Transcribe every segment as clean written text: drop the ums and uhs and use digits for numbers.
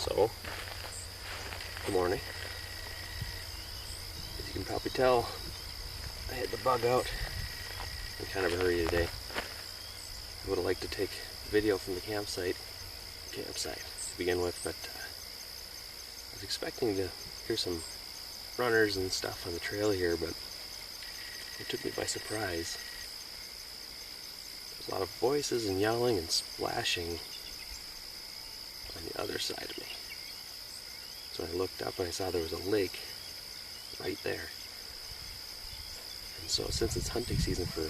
So, good morning. As you can probably tell, I had the bug out. I'm kind of in a hurry today. I would have liked to take video from the campsite to begin with, but I was expecting to hear some runners and stuff on the trail here, but it took me by surprise. There's a lot of voices and yelling and splashing on the other side of me. So I looked up and I saw there was a lake right there. And so since it's hunting season for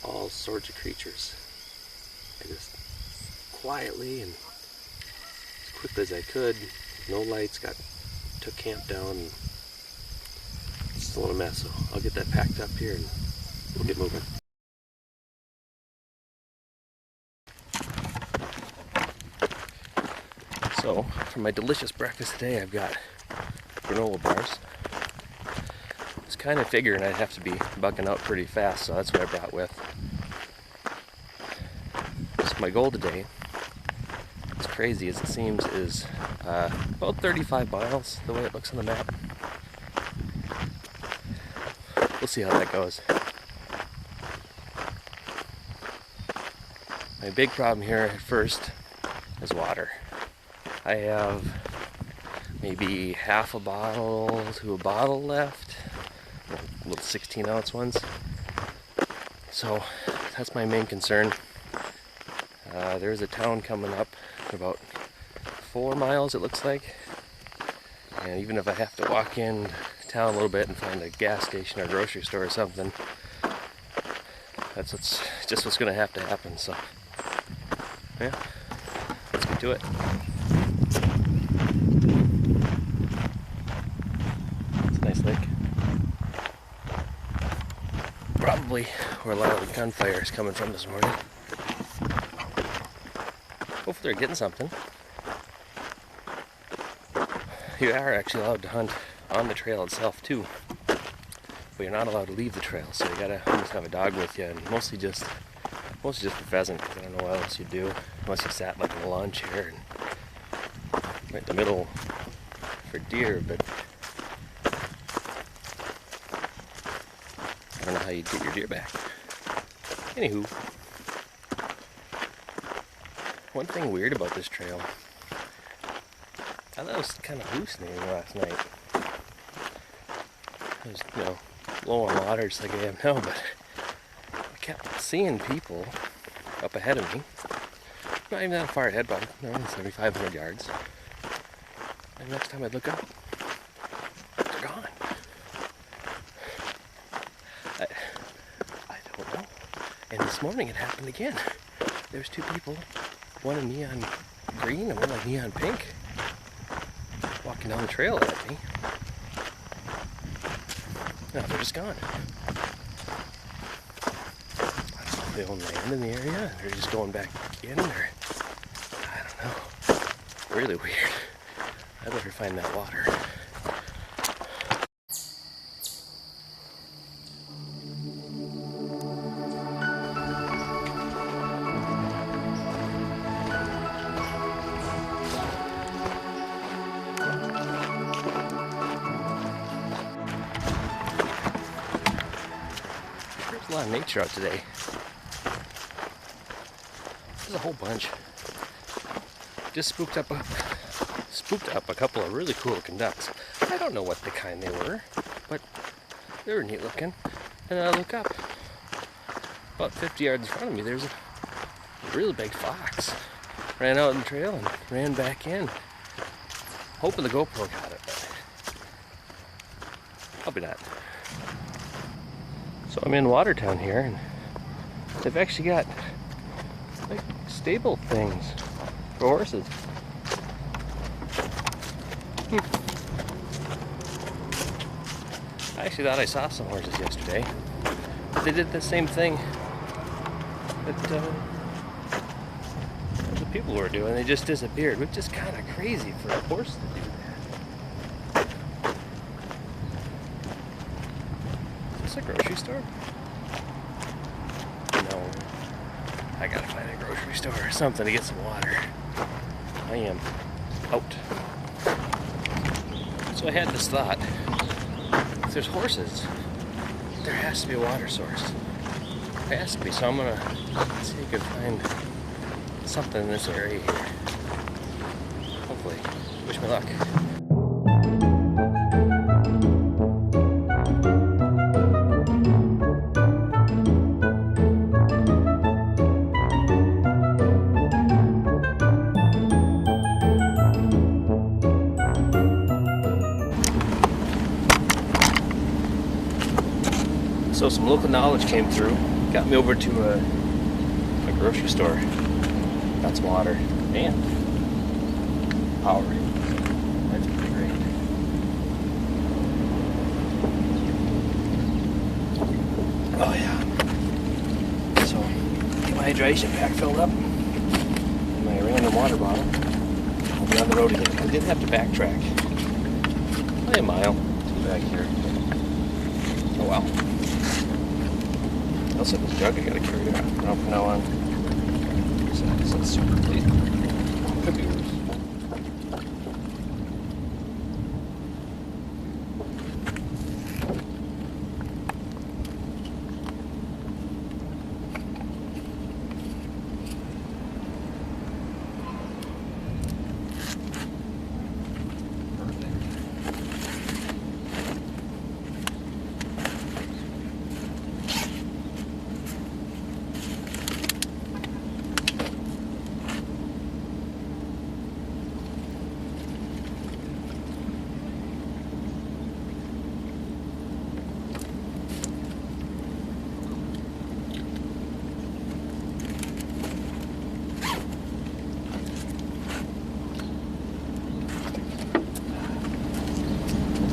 all sorts of creatures, I just quietly and as quickly as I could, no lights, took camp down, and it's still in a mess, so I'll get that packed up here and we'll get moving. So, for my delicious breakfast today, I've got granola bars. I was kind of figuring I'd have to be bucking out pretty fast, so that's what I brought with. So my goal today, as crazy as it seems, is about 35 miles, the way it looks on the map. We'll see how that goes. My big problem here at first is water. I have maybe half a bottle to a bottle left, little 16-ounce ones. So that's my main concern. There's a town coming up about 4 miles, it looks like. And even if I have to walk in town a little bit and find a gas station or grocery store or something, that's what's going to have to happen. So yeah, let's get to it. It's a nice lake. Probably where a lot of the gunfire is coming from this morning. Hopefully they're getting something. You are actually allowed to hunt on the trail itself too, but you're not allowed to leave the trail, so you gotta almost have a dog with you, and mostly just for pheasant, because I don't know what else you do unless you sat like in a lawn chair and right in the middle for deer. But I don't know how you get your deer back. Anywho, one thing weird about this trail, I thought it was kind of hallucinating last night. I was, low on water just like I am now, but I kept seeing people up ahead of me. Not even that far ahead, but 7,500 yards. And next time I'd look up, they're gone. I don't know. And this morning it happened again. There's two people, one in neon green and one like neon pink, walking down the trail at me. No, they're just gone. I don't know if they own land in the area, and they're just going back in, or I don't know. Really weird. I better find that water. There's a lot of nature out today. There's a whole bunch. Just spooked up a couple of really cool looking ducks. I don't know what the kind they were, but they were neat looking. And then I look up. About 50 yards in front of me, there's a really big fox. Ran out on the trail and ran back in. Hoping the GoPro got it, but probably not. So I'm in Watertown here, and they've actually got like stable things for horses. I actually thought I saw some horses yesterday. They did the same thing that the people were doing. They just disappeared, which is kind of crazy for a horse to do that. Is this a grocery store? No. I gotta find a grocery store or something to get some water. I am out. So I had this thought, if there's horses, there has to be a water source. There has to be, so I'm gonna see if I can find something in this area here. Hopefully. Wish me luck. So some local knowledge came through, got me over to a grocery store, got some water and power. That's pretty great. Oh yeah. So get my hydration pack filled up, and my random water bottle. I'll be on the road again. I did have to backtrack. Probably a mile to back here. Oh wow. I also have this jug I gotta carry around from now on. So that's super late. Could be worse.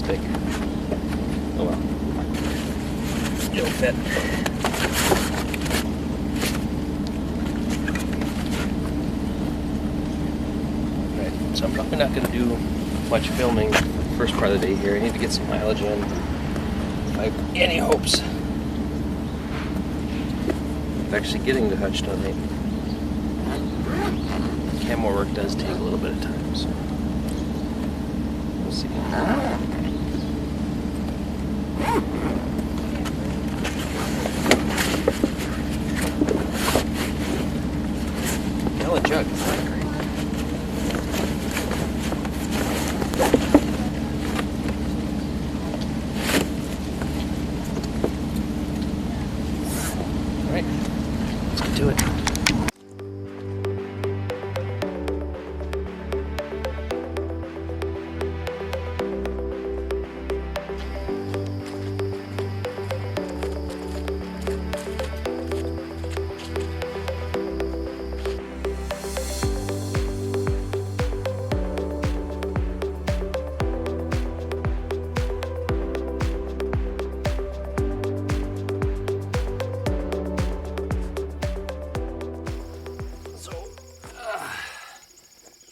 Big. Oh well. It'll fit. Alright, so I'm probably not going to do much filming the first part of the day here. I need to get some mileage in. If I have any hopes of actually getting to Hutch tonight. Camera work does take a little bit of time, so we'll see. Gallon jug, that's not great. Alright, let's get to it.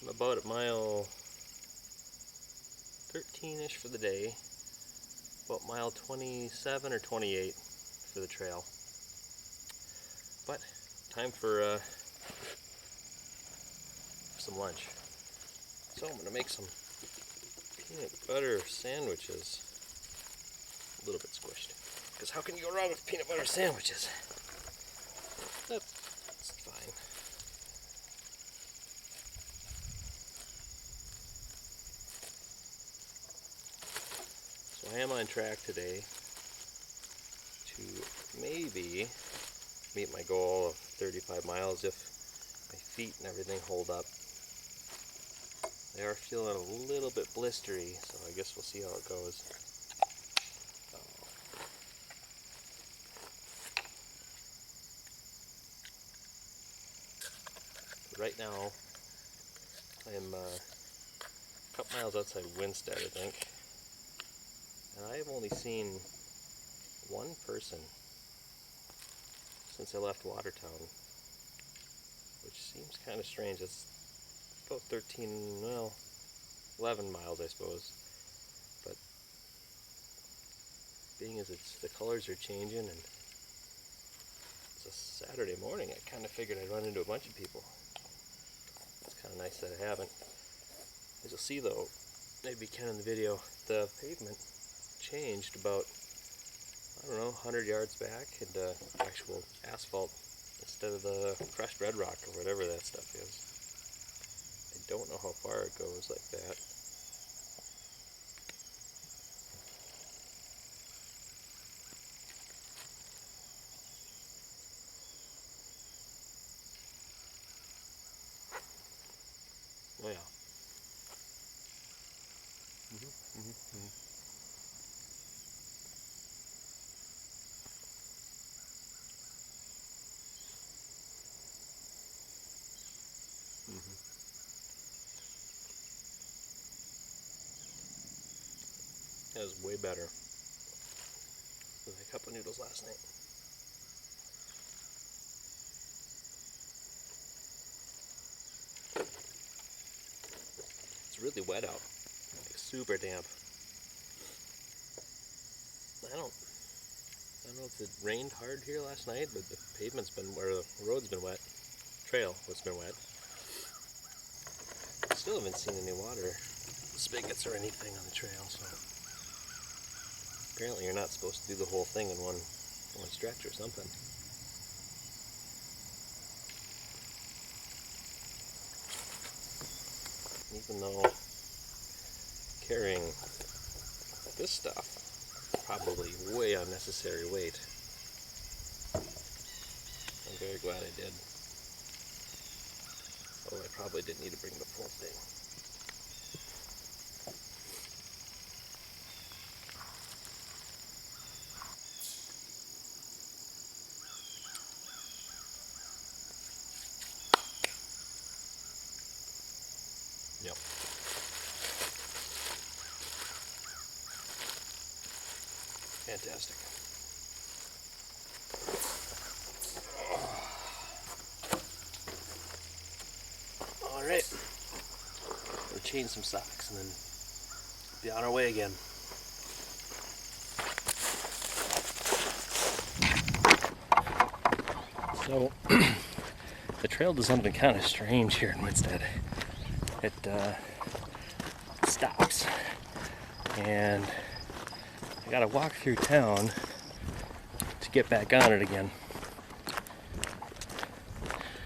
About at mile 13-ish for the day, about mile 27 or 28 for the trail. But time for some lunch. So I'm going to make some peanut butter sandwiches. A little bit squished, because how can you go wrong with peanut butter sandwiches? That's fine. I am on track today to maybe meet my goal of 35 miles if my feet and everything hold up. They are feeling a little bit blistery, so I guess we'll see how it goes. Right now, I am a couple miles outside Winstead, I think. And I have only seen one person since I left Watertown, which seems kind of strange. It's about 11 miles, I suppose. But being as the colors are changing and it's a Saturday morning, I kind of figured I'd run into a bunch of people. It's kind of nice that I haven't. As you'll see though, maybe you can in the video, the pavement changed about, I don't know, 100 yards back into actual asphalt instead of the crushed red rock or whatever that stuff is. I don't know how far it goes like that. Oh yeah. That was way better than my cup of noodles last night. It's really wet out, like super damp. I don't know if it rained hard here last night, but the pavement's been, or the road's been wet. Trail has been wet. Still haven't seen any water spigots or anything on the trail, so apparently you're not supposed to do the whole thing in one stretch or something. Even though carrying this stuff, probably way unnecessary weight, I'm very glad I did. Although I probably didn't need to bring the full thing. Yep. Fantastic. Alright. We'll change some socks and then be on our way again. So, the trail does something kind of strange here in Winsted. It stops, and I gotta walk through town to get back on it again.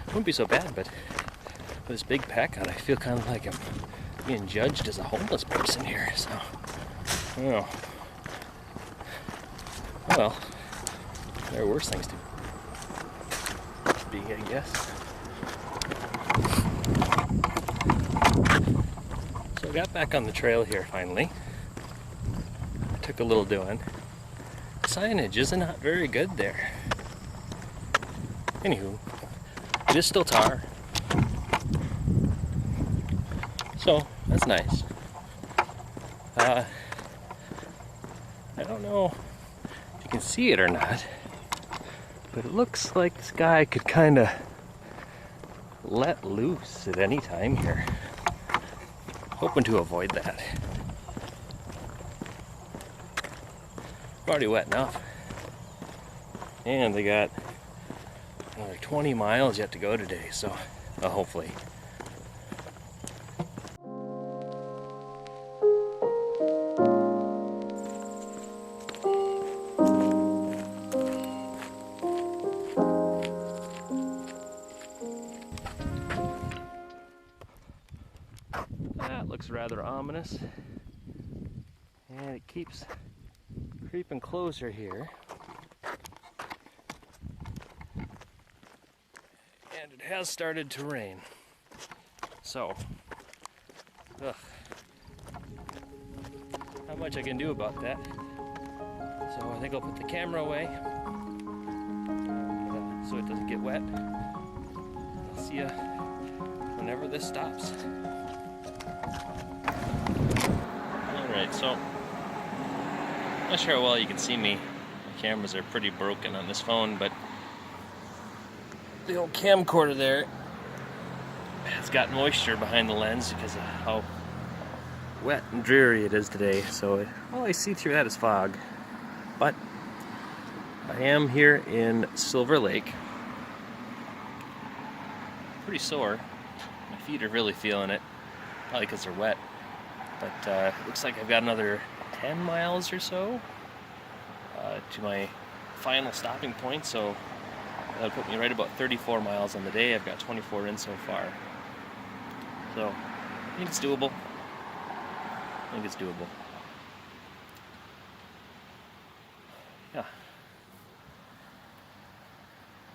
Wouldn't be so bad, but with this big pack on, I feel kind of like I'm being judged as a homeless person here, so I don't know. Oh well, there are worse things to be, I guess. So I got back on the trail here finally. It took a little doing. The signage is not very good there. Anywho, it is still tar. So, that's nice. I don't know if you can see it or not, but it looks like this guy could kind of let loose at any time here. Hoping to avoid that. Already wet enough. And they got another 20 miles yet to go today, so hopefully. That looks rather ominous, and it keeps creeping closer here, and it has started to rain, so not much I can do about that. So I think I'll put the camera away so it doesn't get wet. I'll see ya whenever this stops. Alright, so not sure how well you can see me. My cameras are pretty broken on this phone, but the old camcorder there has got moisture behind the lens because of how wet and dreary it is today. So all I see through that is fog. But I am here in Silver Lake. Pretty sore. My feet are really feeling it. probably because they're wet. But it looks like I've got another 10 miles or so to my final stopping point, so that'll put me right about 34 miles on the day. I've got 24 in so far. So, I think it's doable. Yeah.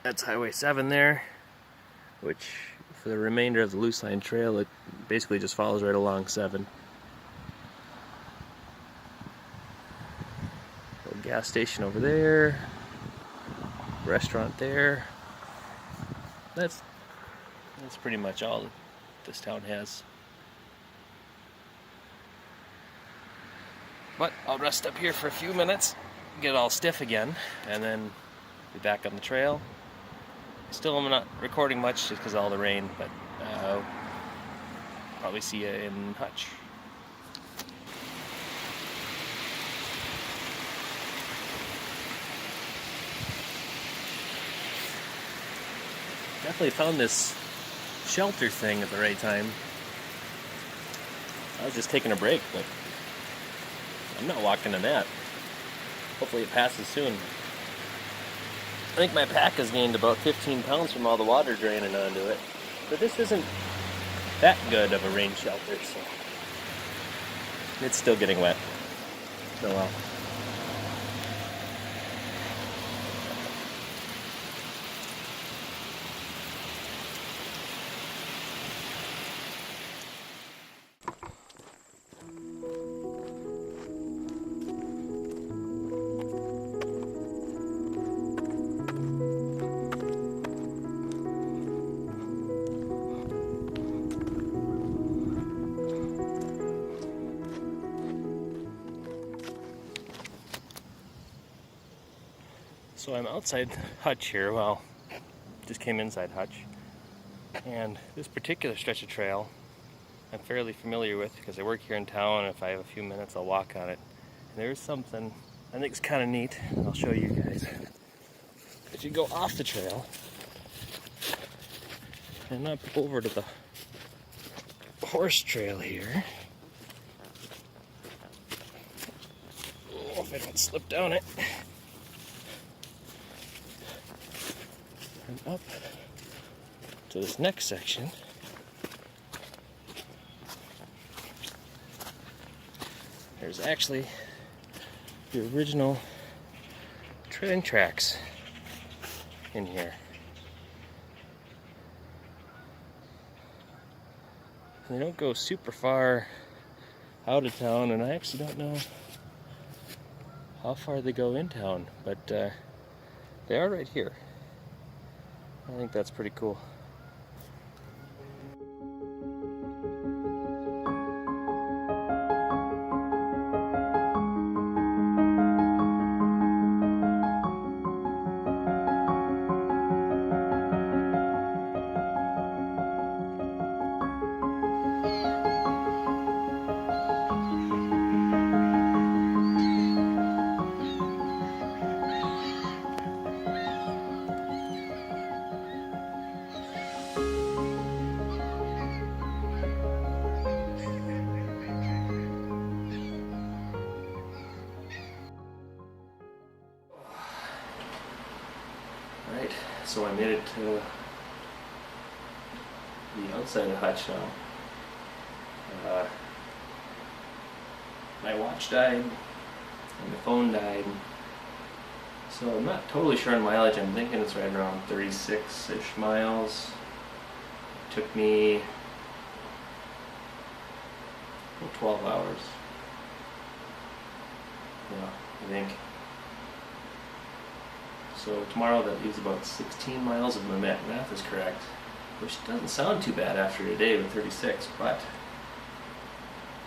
That's Highway 7 there, which for the remainder of the Luce Line Trail, it basically just follows right along 7. Little gas station over there, restaurant there. That's pretty much all that this town has. But I'll rest up here for a few minutes, get all stiff again, and then be back on the trail. Still I'm not recording much just because of all the rain, but probably see you in Hutch. Definitely found this shelter thing at the right time. I was just taking a break, but I'm not walking in that. Hopefully it passes soon. I think my pack has gained about 15 pounds from all the water draining onto it. But this isn't that good of a rain shelter, so it's still getting wet. Oh well. So I'm outside Hutch here, well, just came inside Hutch, and this particular stretch of trail I'm fairly familiar with because I work here in town, and if I have a few minutes I'll walk on it. And there's something I think is kind of neat, I'll show you guys. If you go off the trail and up over to the horse trail here, oh, if I don't slip down it, and up to this next section, there's actually the original train tracks in here. And they don't go super far out of town, and I actually don't know how far they go in town, but they are right here. I think that's pretty cool. Alright, so I made it to the outside of Hutch now. My watch died, and my phone died, so I'm not totally sure on mileage. I'm thinking it's right around 36-ish miles. It took me about 12 hours. Yeah, I think. So tomorrow that leaves about 16 miles if my math is correct, which doesn't sound too bad after a day with 36, but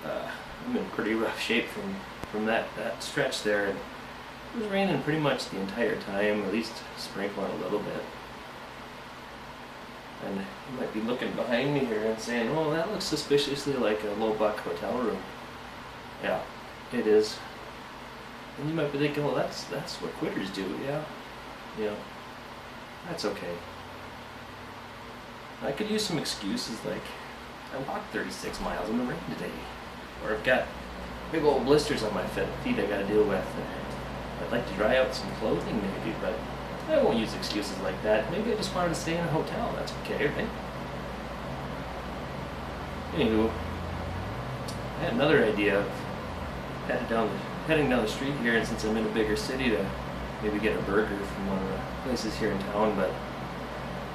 I'm in pretty rough shape from that stretch there. It was raining pretty much the entire time, at least sprinkling a little bit. And you might be looking behind me here and saying, oh, that looks suspiciously like a low buck hotel room. Yeah, it is. And you might be thinking, well, that's what quitters do, yeah. You know, that's okay. I could use some excuses like I walked 36 miles in the rain today. Or I've got big old blisters on my feet I gotta deal with. I'd like to dry out some clothing maybe, but I won't use excuses like that. Maybe I just wanted to stay in a hotel. That's okay, right? Anywho, I had another idea of heading down the street here, and since I'm in a bigger city, to maybe get a burger from one of the places here in town, but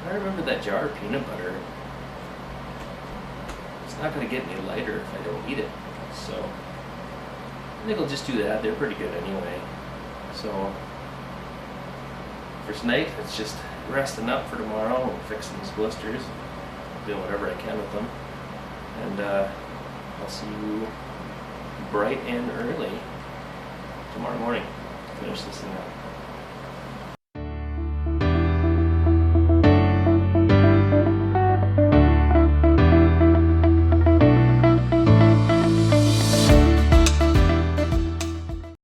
I remember that jar of peanut butter. It's not going to get any lighter if I don't eat it, so I think I'll just do that. They're pretty good anyway. So first night, it's just resting up for tomorrow and fixing these blisters, doing whatever I can with them, and I'll see you bright and early tomorrow morning to finish this thing up.